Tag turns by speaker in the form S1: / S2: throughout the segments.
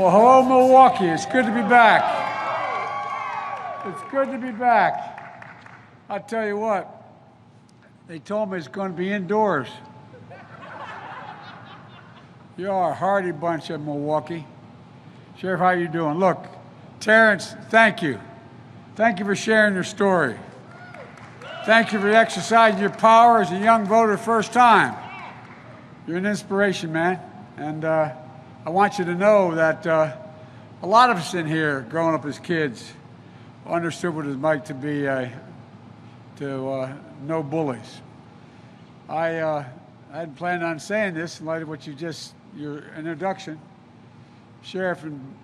S1: Well, hello, Milwaukee. It's good to be back. It's good to be back. I tell you what, they told me it's going to be indoors. You are a hardy bunch of Milwaukee. Sheriff, how you doing? Look, Terrence, thank you. Thank you for sharing your story. Thank you for exercising your power as a young voter first time. You're an inspiration, man. And I want you to know that a lot of us in here, growing up as kids, understood what it was like to be to no bullies. I hadn't planned on saying this in light of what your introduction. Sheriff and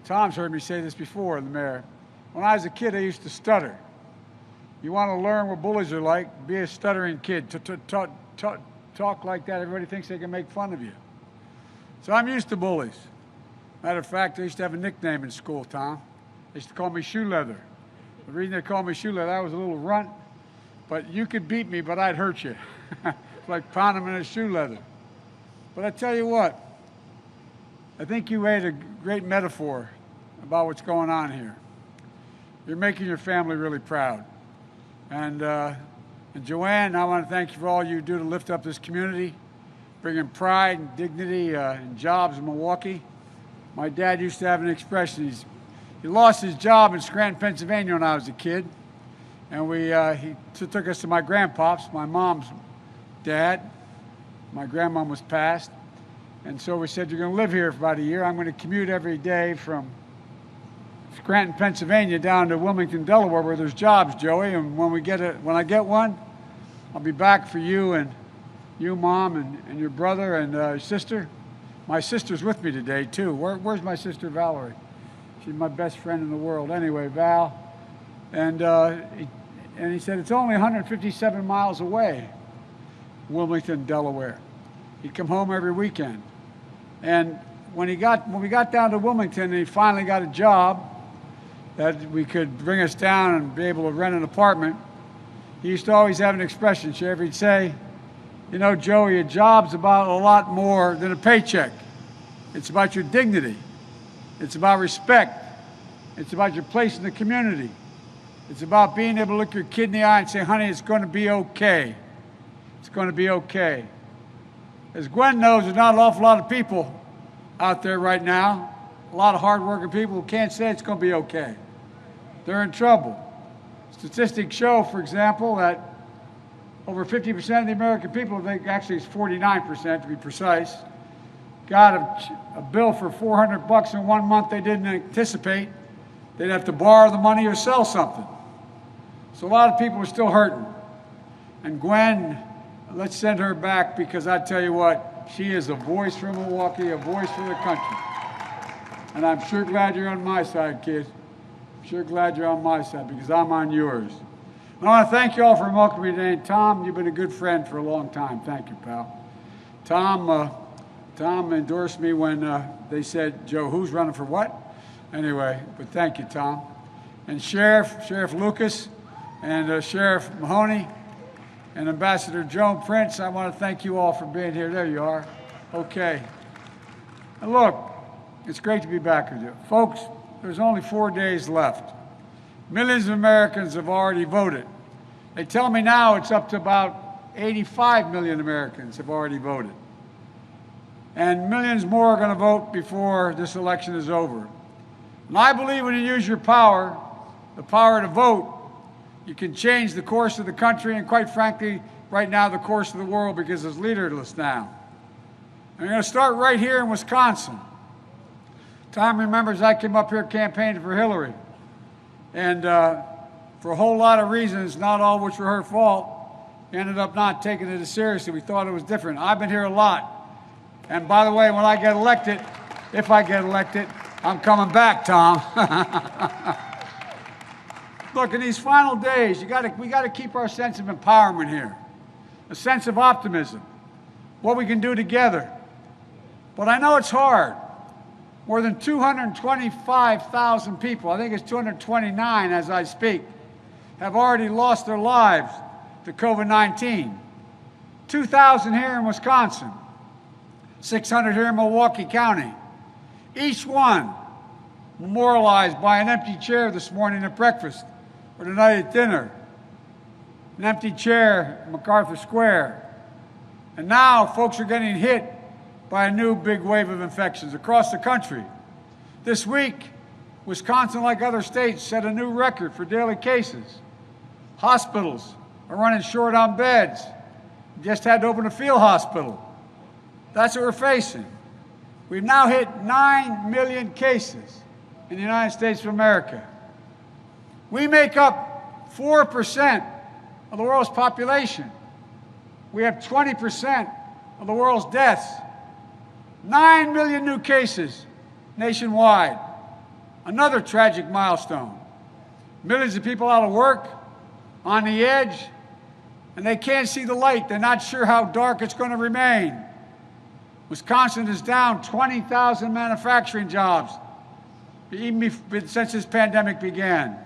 S1: Tom's heard me say this before, the mayor. When I was a kid, I used to stutter. You want to learn what bullies are like, be a stuttering kid. Talk like that, everybody thinks they can make fun of you. So I'm used to bullies. Matter of fact, I used to have a nickname in school, Tom. They used to call me Shoe Leather. The reason they called me Shoe Leather, I was a little runt, but you could beat me, but I'd hurt you. It's like pounding in a shoe leather. But I tell you what, I think you made a great metaphor about what's going on here. You're making your family really proud. And Joanne, I want to thank you for all you do to lift up this community, bringing pride and dignity and jobs in Milwaukee. My dad used to have an expression. He lost his job in Scranton, Pennsylvania when I was a kid. And he took us to my grandpops, my mom's dad. My grandmom was passed. And so we said, you're going to live here for about a year. I'm going to commute every day from Scranton, Pennsylvania down to Wilmington, Delaware, where there's jobs, Joey. And when I get one, I'll be back for you and you, Mom, and your brother and your sister. My sister's with me today, too. Where's my sister, Valerie? She's my best friend in the world. Anyway, Val. And he said, it's only 157 miles away, Wilmington, Delaware. He'd come home every weekend. And when we got down to Wilmington and he finally got a job that we could bring us down and be able to rent an apartment, he used to always have an expression, Sheriff. He'd say, you know, Joey, a job's about a lot more than a paycheck. It's about your dignity. It's about respect. It's about your place in the community. It's about being able to look your kid in the eye and say, honey, it's going to be okay. It's going to be okay. As Gwen knows, there's not an awful lot of people out there right now, a lot of hardworking people who can't say it's going to be okay. They're in trouble. Statistics show, for example, that over 50% of the American people, actually it's 49% to be precise, got a bill for $400 in 1 month they didn't anticipate. They'd have to borrow the money or sell something. So a lot of people are still hurting. And Gwen, let's send her back, because I tell you what, she is a voice for Milwaukee, a voice for the country. And I'm sure glad you're on my side, kid. I'm sure glad you're on my side, because I'm on yours. I want to thank you all for welcoming me today. Tom, you've been a good friend for a long time. Thank you, pal. Tom endorsed me when they said, Joe, who's running for what? Anyway, but thank you, Tom. And Sheriff Lucas, and Sheriff Mahoney, and Ambassador Joan Prince, I want to thank you all for being here. There you are. Okay. And look, it's great to be back with you. Folks, there's only 4 days left. Millions of Americans have already voted. They tell me now it's up to about 85 million Americans have already voted. And millions more are going to vote before this election is over. And I believe when you use your power, the power to vote, you can change the course of the country and, quite frankly, right now, the course of the world, because it's leaderless now. And we're going to start right here in Wisconsin. Tom remembers I came up here campaigning for Hillary. And for a whole lot of reasons, not all which were her fault, ended up not taking it as seriously. We thought it was different. I've been here a lot. And by the way, when I get elected, if I get elected, I'm coming back, Tom. Look, in these final days, we got to keep our sense of empowerment here, a sense of optimism, what we can do together. But I know it's hard. More than 225,000 people, I think it's 229 as I speak, have already lost their lives to COVID-19. 2,000 here in Wisconsin, 600 here in Milwaukee County. Each one memorialized by an empty chair this morning at breakfast or tonight at dinner. An empty chair at MacArthur Square. And now folks are getting hit by a new big wave of infections across the country. This week, Wisconsin, like other states, set a new record for daily cases. Hospitals are running short on beds. Just had to open a field hospital. That's what we're facing. We've now hit 9 million cases in the United States of America. We make up 4% of the world's population. We have 20% of the world's deaths. 9 million new cases nationwide. Another tragic milestone. Millions of people out of work, on the edge, and they can't see the light. They're not sure how dark it's going to remain. Wisconsin is down 20,000 manufacturing jobs even since this pandemic began.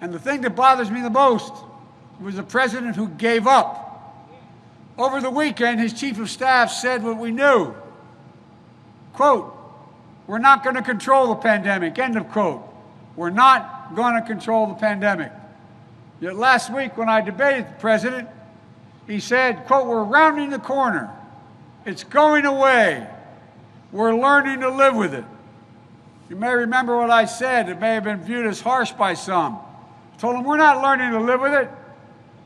S1: And the thing that bothers me the most was a president who gave up. Over the weekend, his chief of staff said what we knew. Quote, "We're not going to control the pandemic," end of quote. We're not going to control the pandemic. Yet last week when I debated the president, he said, quote, "We're rounding the corner. It's going away. We're learning to live with it." You may remember what I said. It may have been viewed as harsh by some. I told him, we're not learning to live with it.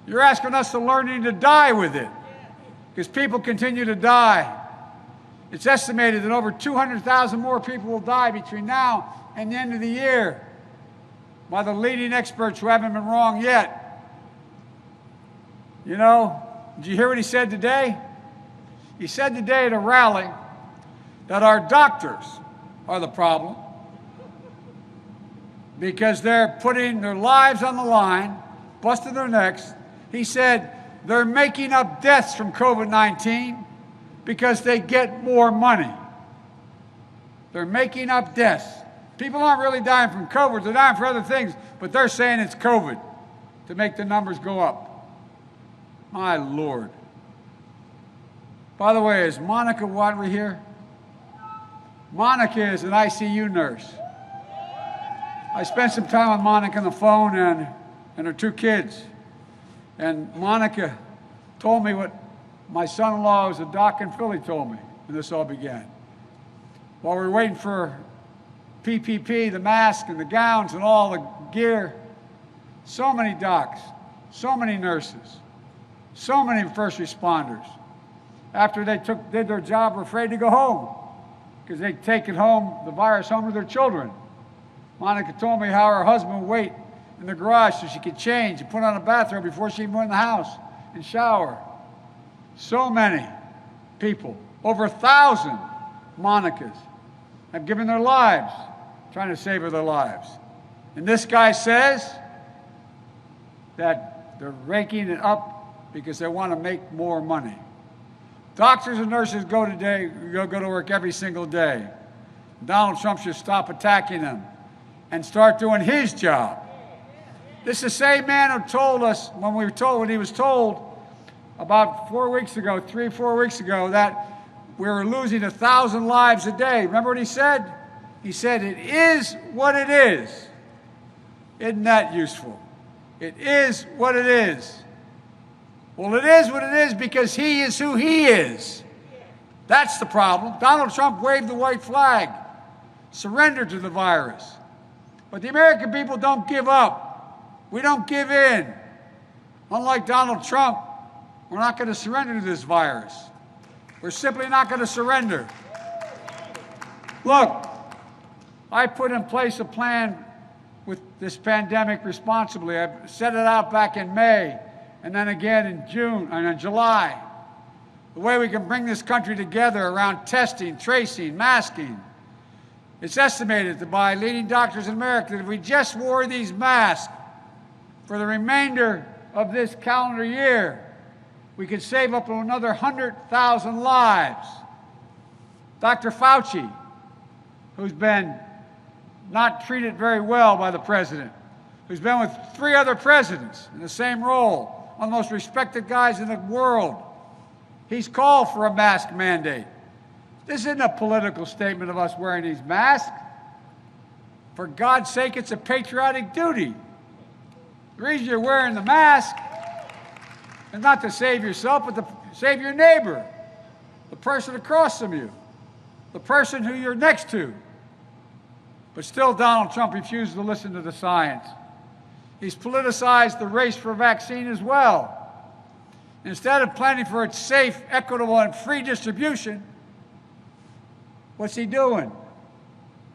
S1: You're asking us to learning to die with it, because people continue to die. It's estimated that over 200,000 more people will die between now and the end of the year by the leading experts who haven't been wrong yet. You know, did you hear what he said today? He said today at a rally that our doctors are the problem because they're putting their lives on the line, busting their necks. He said they're making up deaths from COVID-19 because they get more money. They're making up deaths. People aren't really dying from COVID, they're dying for other things, but they're saying it's COVID to make the numbers go up. My Lord. By the way, is Monica Wadley here? Monica is an ICU nurse. I spent some time with Monica on the phone and her two kids. And Monica told me what my son-in-law, who's a doc in Philly, told me when this all began. While we were waiting for PPP, the masks and the gowns and all the gear, so many docs, so many nurses, so many first responders, after they did their job, were afraid to go home because they'd taken the virus home to their children. Monica told me how her husband would wait in the garage so she could change and put on a bathrobe before she even went in the house and shower. So many people, over 1,000 Monicas, have given their lives trying to save their lives. And this guy says that they're raking it up because they want to make more money. Doctors and nurses go to work every single day. Donald Trump should stop attacking them and start doing his job. This is the same man who told us when he was told about 4 weeks ago, 3-4 weeks ago, that we were losing 1,000 lives a day. Remember what he said? He said, "It is what it is." Isn't that useful? It is what it is. Well, it is what it is because he is who he is. That's the problem. Donald Trump waved the white flag, surrendered to the virus. But the American people don't give up. We don't give in. Unlike Donald Trump, we're not going to surrender to this virus. We're simply not going to surrender. Look, I put in place a plan with this pandemic responsibly. I set it out back in May and then again in June and in July. The way we can bring this country together around testing, tracing, masking. It's estimated that by leading doctors in America that if we just wore these masks for the remainder of this calendar year, we could save up to another 100,000 lives. Dr. Fauci, who's been not treated very well by the president, who's been with 3 other presidents in the same role, one of the most respected guys in the world, he's called for a mask mandate. This isn't a political statement of us wearing these masks. For God's sake, it's a patriotic duty. The reason you're wearing the mask is not to save yourself, but to save your neighbor, the person across from you, the person who you're next to. But still, Donald Trump refuses to listen to the science. He's politicized the race for vaccine as well. Instead of planning for its safe, equitable, and free distribution, what's he doing?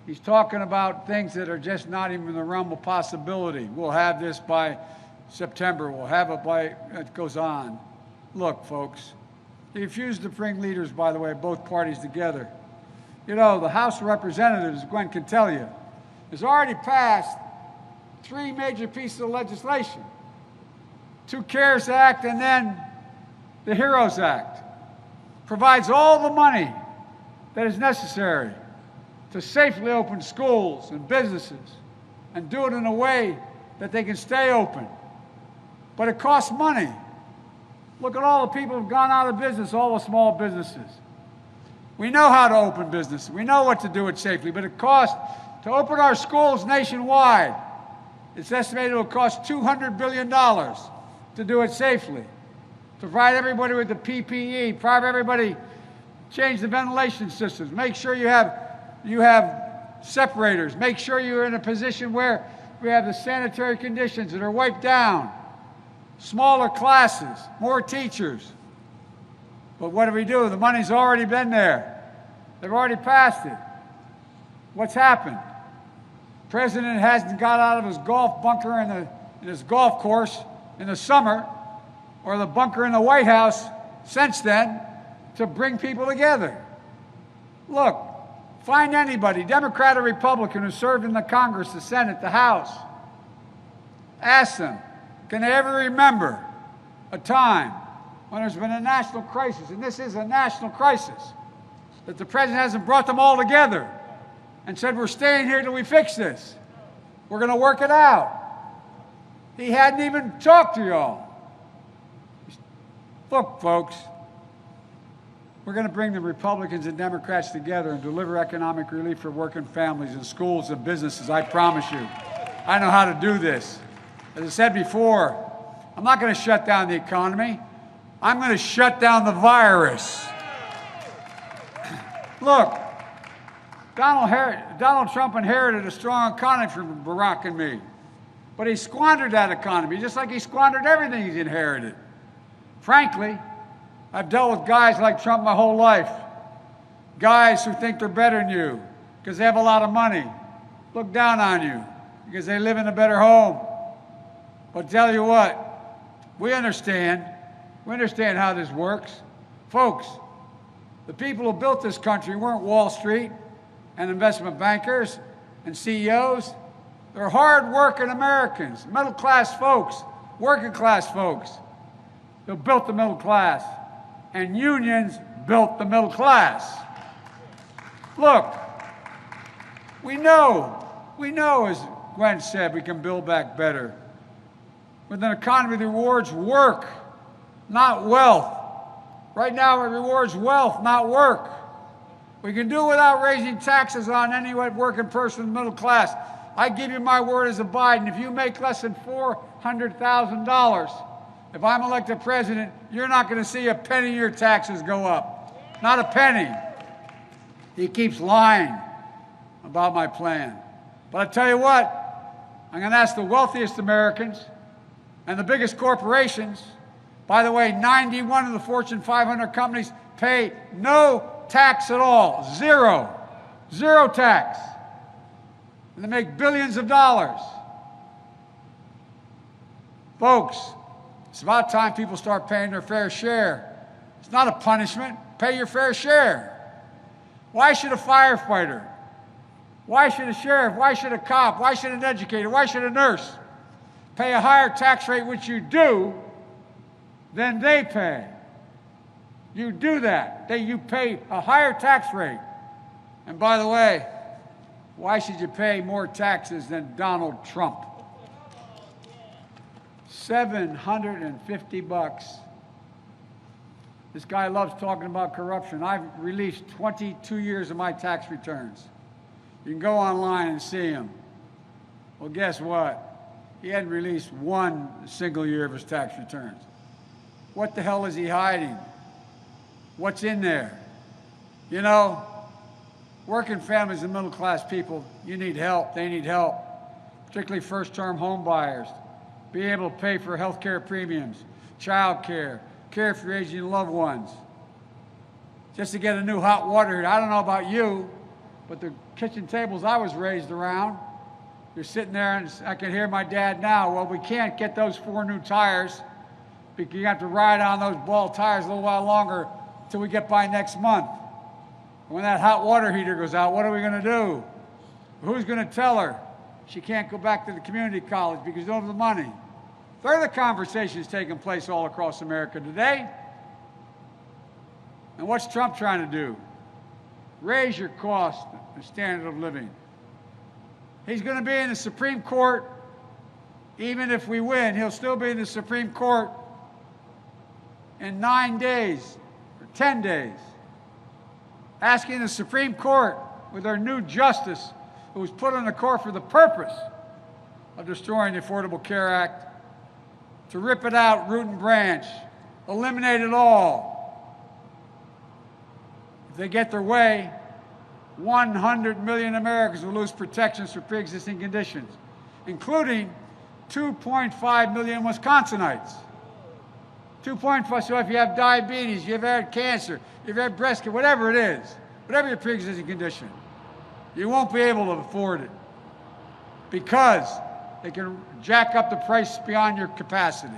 S1: He's talking about things that are just not even in the realm of possibility. We'll have this by September. We'll have it by, it goes on. Look, folks, he refused to bring leaders, by the way, of both parties together. You know, the House of Representatives, Gwen can tell you, has already passed 3 major pieces of legislation. 2 CARES Act and then the HEROES Act. Provides all the money that is necessary to safely open schools and businesses and do it in a way that they can stay open. But it costs money. Look at all the people who've gone out of business, all the small businesses. We know how to open business. We know what to do it safely, but it costs to open our schools nationwide. It's estimated it will cost $200 billion to do it safely. To provide everybody with the PPE, provide everybody, change the ventilation systems, make sure you have separators, make sure you're in a position where we have the sanitary conditions that are wiped down, smaller classes, more teachers. But what do we do? The money's already been there. They've already passed it. What's happened? The president hasn't got out of his golf bunker in his golf course in the summer, or the bunker in the White House since then, to bring people together. Look, find anybody, Democrat or Republican, who served in the Congress, the Senate, the House. Ask them, can they ever remember a time when there's been a national crisis, and this is a national crisis, that the president hasn't brought them all together and said, we're staying here till we fix this. We're going to work it out. He hadn't even talked to y'all. Look, folks, we're going to bring the Republicans and Democrats together and deliver economic relief for working families and schools and businesses. I promise you. I know how to do this. As I said before, I'm not going to shut down the economy. I'm going to shut down the virus. Look, Donald Trump inherited a strong economy from Barack and me. But he squandered that economy, just like he squandered everything he's inherited. Frankly, I've dealt with guys like Trump my whole life. Guys who think they're better than you because they have a lot of money, look down on you because they live in a better home. But tell you what, we understand how this works. Folks, the people who built this country weren't Wall Street and investment bankers and CEOs. They're hard-working Americans, middle-class folks, working-class folks who built the middle class. And unions built the middle class. Look, we know, as Gwen said, we can build back better. With an economy that rewards work, not wealth. Right now, it rewards wealth, not work. We can do it without raising taxes on any working person in the middle class. I give you my word as a Biden, if you make less than $400,000, if I'm elected president, you're not going to see a penny of your taxes go up. Not a penny. He keeps lying about my plan. But I tell you what, I'm going to ask the wealthiest Americans and the biggest corporations. By the way, 91 of the Fortune 500 companies pay no tax at all. Zero. Zero tax. And they make billions of dollars. Folks, it's about time people start paying their fair share. It's not a punishment. Pay your fair share. Why should a firefighter, why should a sheriff, why should a cop, why should an educator, why should a nurse pay a higher tax rate, which you do, than they pay? You do that. You pay a higher tax rate. And by the way, why should you pay more taxes than Donald Trump? $750. This guy loves talking about corruption. I've released 22 years of my tax returns. You can go online and see them. Well, guess what? He hadn't released one single year of his tax returns. What the hell is he hiding? What's in there? You know, working families and middle-class people, you need help. They need help, particularly first-term home buyers. Be able to pay for health care premiums, child care, care for your aging loved ones. Just to get a new hot water heater. I don't know about you, but the kitchen tables I was raised around, you're sitting there, and I can hear my dad now, well, we can't get those 4 new tires because you have to ride on those ball tires a little while longer until we get by next month. When that hot water heater goes out, what are we going to do? Who's going to tell her she can't go back to the community college because you don't have the money? They're the conversations taking place all across America today. And what's Trump trying to do? Raise your cost and standard of living. He's going to be in the Supreme Court. Even if we win, he'll still be in the Supreme Court in 9 days or 10 days, asking the Supreme Court, with their new justice, who was put on the court for the purpose of destroying the Affordable Care Act, to rip it out root and branch, eliminate it all. If they get their way, 100 million Americans will lose protections for pre-existing conditions, including 2.5 million Wisconsinites. 2.5, so if you have diabetes, you've had cancer, you've had breast cancer, whatever it is, whatever your pre-existing condition, you won't be able to afford it because they can jack up the price beyond your capacity.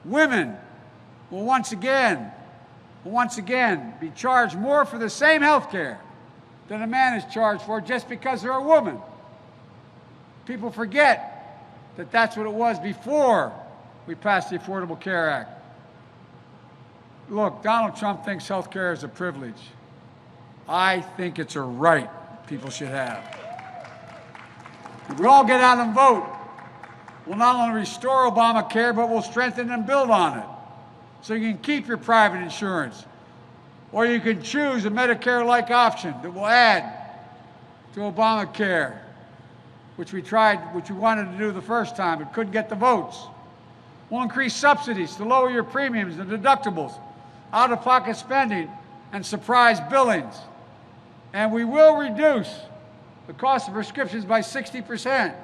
S1: Women will once again be charged more for the same health care than a man is charged for just because they're a woman. People forget that that's what it was before we passed the Affordable Care Act. Look, Donald Trump thinks health care is a privilege. I think it's a right people should have. If we all get out and vote, we'll not only restore Obamacare, but we'll strengthen and build on it. So you can keep your private insurance. Or you can choose a Medicare-like option that will add to Obamacare, which we wanted to do the first time, but couldn't get the votes. We'll increase subsidies to lower your premiums and deductibles, out-of-pocket spending, and surprise billings. And we will reduce the cost of prescriptions by 60%.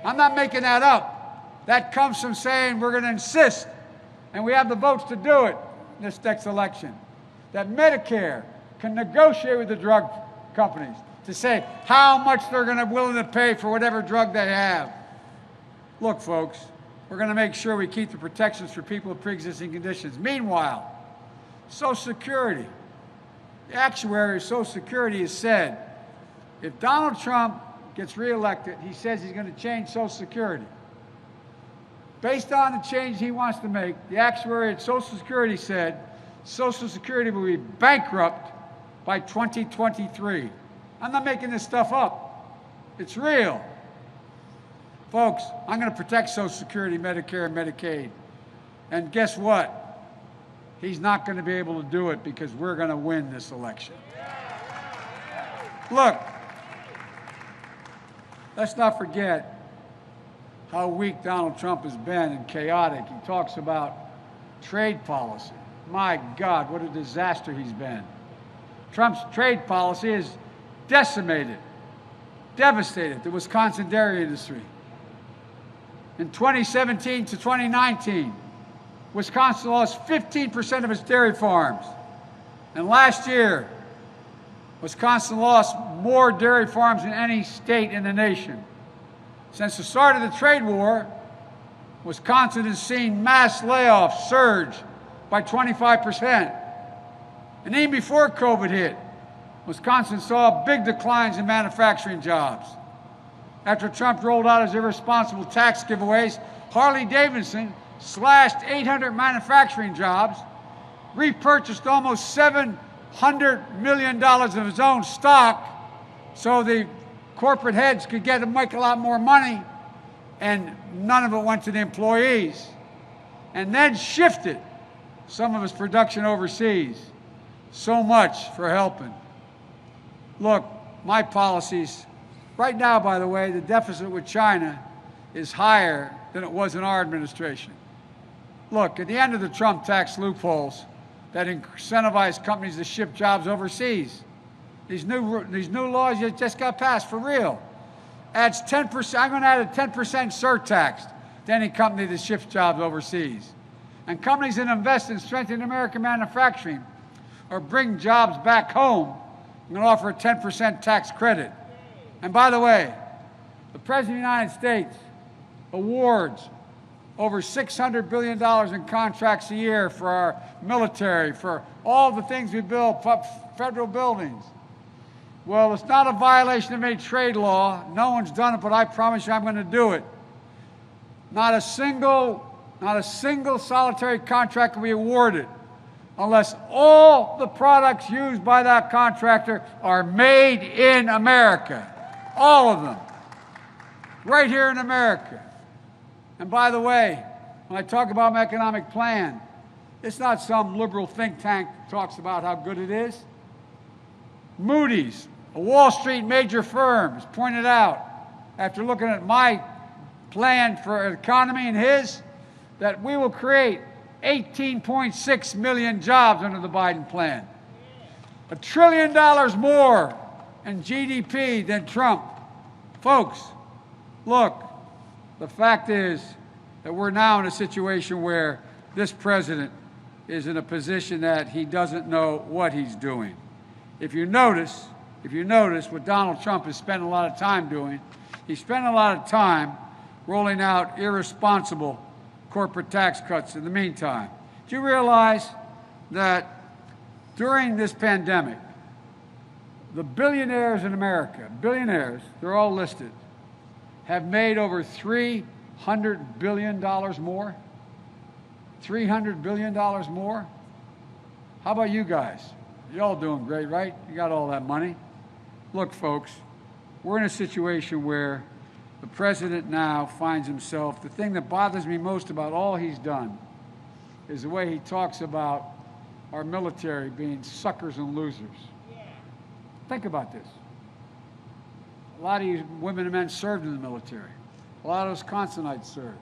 S1: I'm not making that up. That comes from saying we're going to insist, and we have the votes to do it in this next election, that Medicare can negotiate with the drug companies to say how much they're willing to pay for whatever drug they have. Look, folks, we're going to make sure we keep the protections for people with pre-existing conditions. Meanwhile, Social Security, the actuary of Social Security has said, if Donald Trump gets reelected, he says he's going to change Social Security. Based on the change he wants to make, the actuary at Social Security said Social Security will be bankrupt by 2023. I'm not making this stuff up. It's real. Folks, I'm going to protect Social Security, Medicare, and Medicaid. And guess what? He's not going to be able to do it because we're going to win this election. Look, let's not forget how weak Donald Trump has been and chaotic. He talks about trade policy. My God, what a disaster he's been. Trump's trade policy has decimated, devastated the Wisconsin dairy industry. In 2017 to 2019, Wisconsin lost 15% of its dairy farms. And last year, Wisconsin lost more dairy farms than any state in the nation. Since the start of the trade war, Wisconsin has seen mass layoffs surge by 25%. And even before COVID hit, Wisconsin saw big declines in manufacturing jobs. After Trump rolled out his irresponsible tax giveaways, Harley-Davidson slashed 800 manufacturing jobs, repurchased almost $700 million of his own stock so the corporate heads could make a lot more money, and none of it went to the employees. And then shifted some of its production overseas. So much for helping. Look, my policies, right now, by the way, the deficit with China is higher than it was in our administration. Look, at the end of the Trump tax loopholes that incentivize companies to ship jobs overseas, these new laws that just got passed for real, adds 10%, I'm going to add a 10% surtax to any company that ships jobs overseas. And companies that invest in strengthening American manufacturing or bring jobs back home, I'm going to offer a 10% tax credit. And by the way, the President of the United States awards over $600 billion in contracts a year for our military, for all the things we build, federal buildings. Well, it's not a violation of any trade law. No one's done it, but I promise you I'm going to do it. Not a single solitary contract will be awarded unless all the products used by that contractor are made in America. All of them. Right here in America. And by the way, when I talk about my economic plan, it's not some liberal think tank that talks about how good it is. Moody's, a Wall Street major firm, has pointed out, after looking at my plan for an economy and his, that we will create 18.6 million jobs under the Biden plan. $1 trillion more in GDP than Trump. Folks, look, the fact is that we're now in a situation where this president is in a position that he doesn't know what he's doing. If you notice what Donald Trump has spent a lot of time doing, he spent a lot of time rolling out irresponsible corporate tax cuts in the meantime. Do you realize that during this pandemic, the billionaires in America, they're all listed, have made over $300 billion more? $300 billion more? How about you guys? You're all doing great, right? You got all that money. Look, folks, we're in a situation where the president now finds himself, the thing that bothers me most about all he's done is the way he talks about our military being suckers and losers. Think about this. A lot of you women and men served in the military. A lot of Wisconsinites served.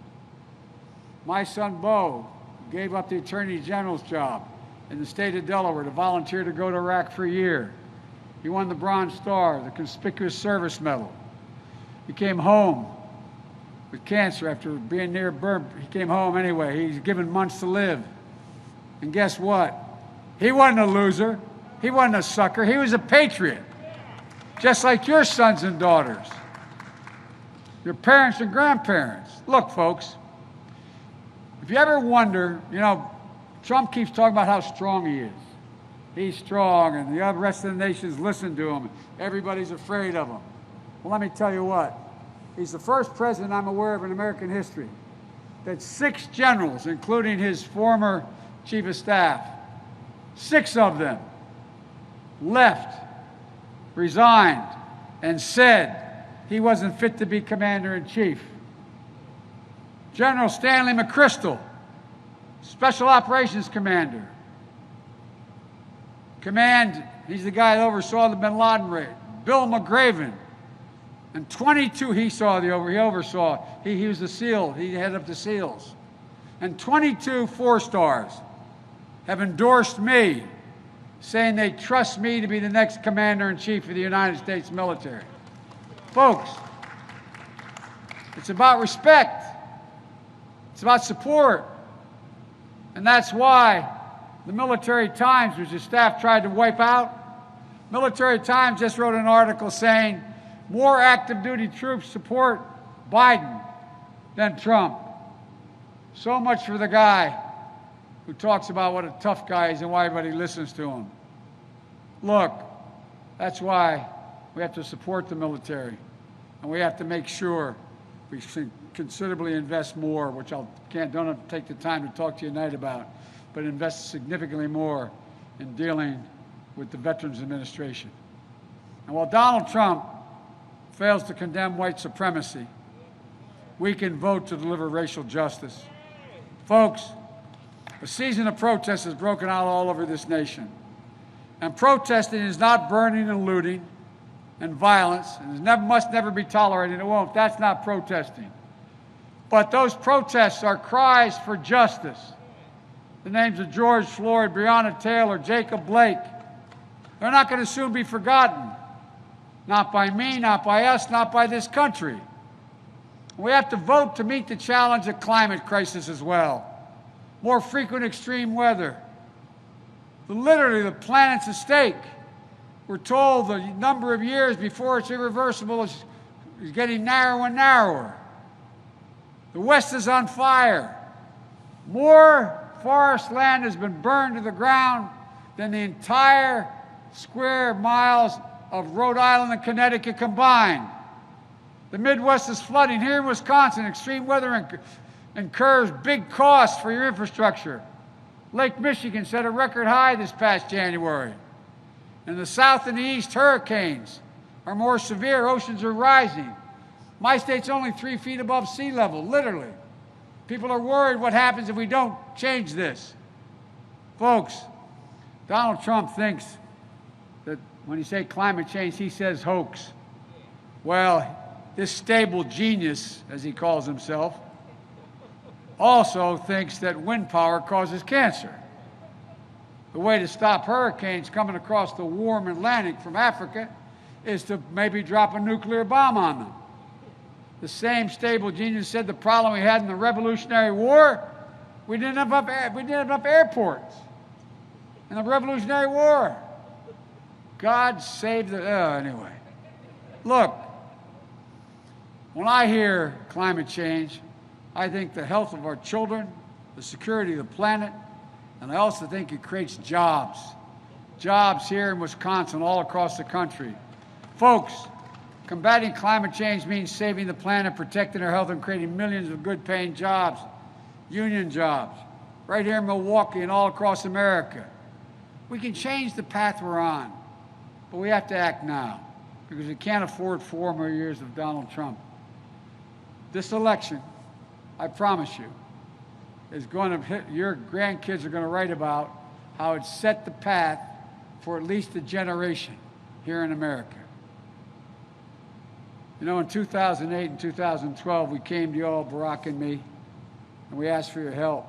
S1: My son, Bo, gave up the Attorney General's job in the state of Delaware to volunteer to go to Iraq for a year. He won the Bronze Star, the Conspicuous Service Medal. He came home with cancer after being near birth. He came home anyway. He's given months to live. And guess what? He wasn't a loser. He wasn't a sucker. He was a patriot. Just like your sons and daughters, your parents and grandparents. Look, folks, if you ever wonder, Trump keeps talking about how strong he is. He's strong, and the rest of the nations listen to him. Everybody's afraid of him. Well, let me tell you what. He's the first president I'm aware of in American history that 6 generals, including his former chief of staff, 6 of them left, resigned, and said he wasn't fit to be commander-in-chief. General Stanley McChrystal, Special Operations Commander. He's the guy that oversaw the bin Laden raid. Bill McGraven. And 22, he oversaw. He was the SEAL. He headed up the SEALs. And 22 4-stars have endorsed me, saying they trust me to be the next commander-in-chief of the United States military. Folks, it's about respect. It's about support. And that's why the Military Times, which the staff tried to wipe out, Military Times just wrote an article saying more active duty troops support Biden than Trump. So much for the guy who talks about what a tough guy is and why everybody listens to him. Look, that's why we have to support the military, and we have to make sure we considerably invest more, which don't take the time to talk to you tonight about, but invest significantly more in dealing with the Veterans Administration. And while Donald Trump fails to condemn white supremacy, we can vote to deliver racial justice. Folks, A season of protest has broken out all over this nation. And protesting is not burning and looting and violence, and it must never be tolerated. It won't. That's not protesting. But those protests are cries for justice. The names of George Floyd, Breonna Taylor, Jacob Blake, they're not going to soon be forgotten. Not by me, not by us, not by this country. We have to vote to meet the challenge of climate crisis as well. More frequent extreme weather. Literally, the planet's at stake. We're told the number of years before it's irreversible is getting narrower and narrower. The West is on fire. More forest land has been burned to the ground than the entire square miles of Rhode Island and Connecticut combined. The Midwest is flooding. Here in Wisconsin, extreme weather incurs big costs for your infrastructure. Lake Michigan set a record high this past January. In the South and the East, hurricanes are more severe. Oceans are rising. My state's only 3 feet above sea level, literally. People are worried what happens if we don't change this. Folks, Donald Trump thinks that when he says climate change, he says hoax. Well, this stable genius, as he calls himself, also thinks that wind power causes cancer. The way to stop hurricanes coming across the warm Atlantic from Africa is to maybe drop a nuclear bomb on them. The same stable genius said the problem we had in the Revolutionary War, we didn't have enough airports in the Revolutionary War. God save the... anyway. Look, when I hear climate change, I think the health of our children, the security of the planet, and I also think it creates jobs. Jobs here in Wisconsin, all across the country. Folks, combating climate change means saving the planet, protecting our health, and creating millions of good-paying jobs, union jobs, right here in Milwaukee and all across America. We can change the path we're on, but we have to act now because we can't afford 4 more years of Donald Trump. This election, I promise you, is going to hit, your grandkids are going to write about how it set the path for at least a generation here in America. You know, in 2008 and 2012, we came to you all, Barack and me, and we asked for your help.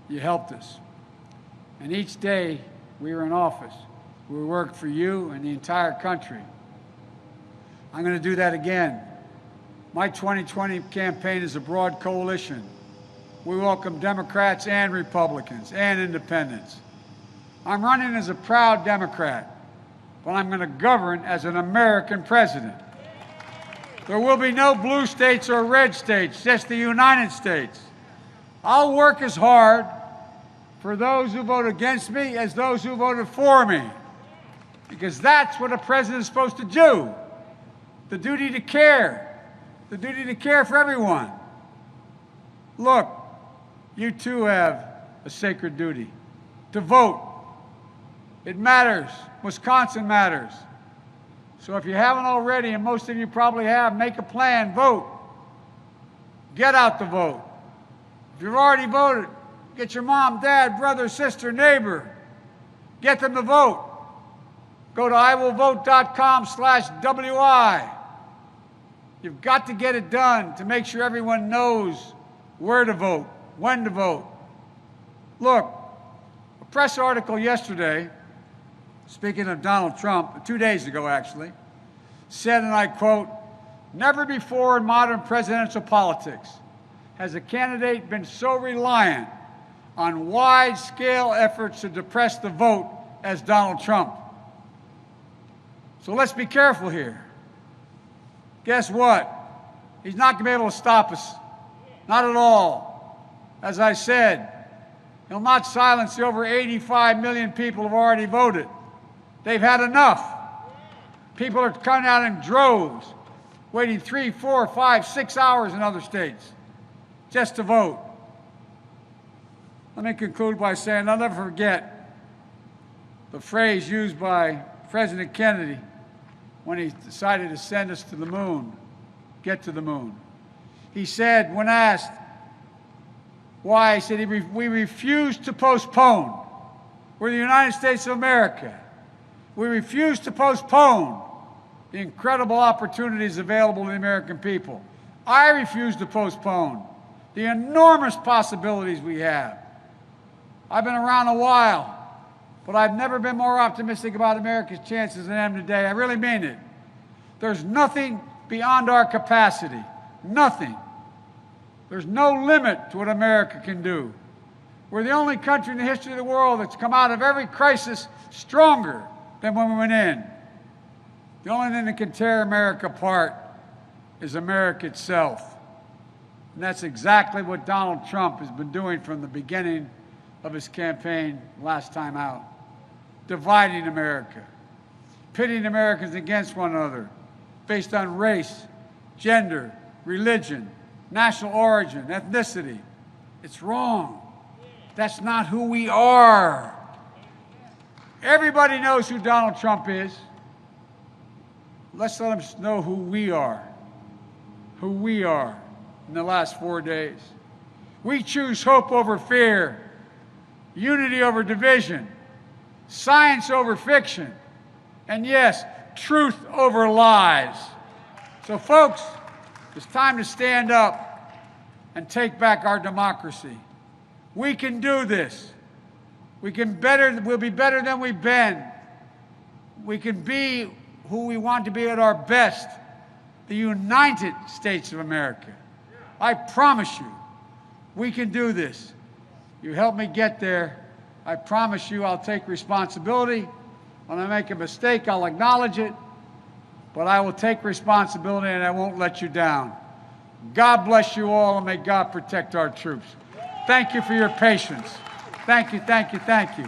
S1: You helped us. And each day we were in office, we worked for you and the entire country. I'm going to do that again. My 2020 campaign is a broad coalition. We welcome Democrats and Republicans and independents. I'm running as a proud Democrat, but I'm going to govern as an American president. There will be no blue states or red states, just the United States. I'll work as hard for those who vote against me as those who voted for me, because that's what a president is supposed to do. The duty to care, the duty to care for everyone. Look, you too have a sacred duty to vote. It matters. Wisconsin matters. So if you haven't already, and most of you probably have, make a plan, vote. Get out to vote. If you've already voted, get your mom, dad, brother, sister, neighbor. Get them to vote. Go to iwillvote.com/WI. You've got to get it done to make sure everyone knows where to vote, when to vote. Look, a press article yesterday, speaking of Donald Trump, 2 days ago actually, said, and I quote, "Never before in modern presidential politics has a candidate been so reliant on wide-scale efforts to depress the vote as Donald Trump." So let's be careful here. Guess what? He's not going to be able to stop us. Not at all. As I said, he'll not silence the over 85 million people who have already voted. They've had enough. People are coming out in droves, waiting 3, 4, 5, 6 hours in other states just to vote. Let me conclude by saying I'll never forget the phrase used by President Kennedy when he decided to send us to the moon, get to the moon. He said, when asked, Why? He said, we refuse to postpone. We're the United States of America. We refuse to postpone the incredible opportunities available to the American people. I refuse to postpone the enormous possibilities we have. I've been around a while, but I've never been more optimistic about America's chances than I am today. I really mean it. There's nothing beyond our capacity. Nothing. There's no limit to what America can do. We're the only country in the history of the world that's come out of every crisis stronger than when we went in. The only thing that can tear America apart is America itself. And that's exactly what Donald Trump has been doing from the beginning of his campaign last time out. Dividing America, pitting Americans against one another based on race, gender, religion, national origin, ethnicity. It's wrong. That's not who we are. Everybody knows who Donald Trump is. Let's let them know who we are. Who we are in the last 4 days. We choose hope over fear, unity over division, science over fiction, and yes, truth over lies. So folks, it's time to stand up and take back our democracy. We can do this. We'll be better than we've been. We can be who we want to be at our best, the United States of America. I promise you, we can do this. You help me get there. I promise you I'll take responsibility. When I make a mistake, I'll acknowledge it. But I will take responsibility and I won't let you down. God bless you all and may God protect our troops. Thank you for your patience. Thank you, thank you, thank you.